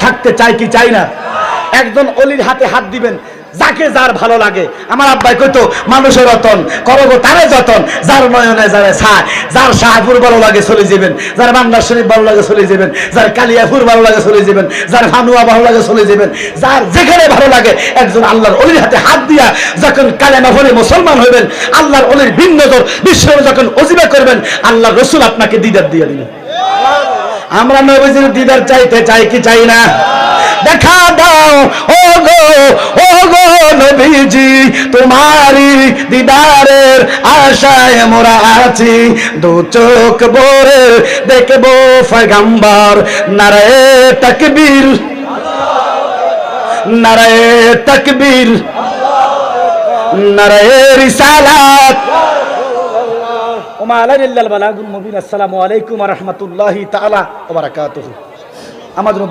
থাকতে চাই কি চাই না? একজন অলির হাতে হাত দিবেন, যাকে যার ভালো লাগে। আমার আব্বাই কইতো মানুষের রতন করব তারে যতন, যার নয়নে যারে ছায়, যার শাহপুর ভালো লাগে চলে যাবেন, যার বান্দার শরীফ ভালো লাগে চলে যাবেন, যার কালিয়াপুর ভালো লাগে চলে যাবেন, যার ফানুয়া ভালো লাগে চলে যাবেন, যার যেখানে ভালো লাগে। একজন আল্লাহর অলির হাতে হাত দিয়া যখন কালেমা পড়ে মুসলমান হইবেন, আল্লাহর অলির ভিন্ন নজর বিশ্বের যখন ওজিবা করবেন, আল্লাহর রাসূল আপনাকে দিদার দিয়ে দিবেন। আমরা নবীজির দিদার চাইতে চাই কি চাই না? দেখা দাও ও গো নবীজি, তোমারি দিদারের আশায় মোরা আছি। দু চোখ ভরে দেখবো পয়গম্বর, নারায়ে তাকবীর, নারায়ে তাকবীর, নারায়ে রিসালাত। ওমা আলাইনা ইল্লাল বালাগুল মুবিন। আসসালামু আলাইকুম ওয়া রাহমাতুল্লাহি তাআলা ওয়া বারাকাতুহু। আমাদের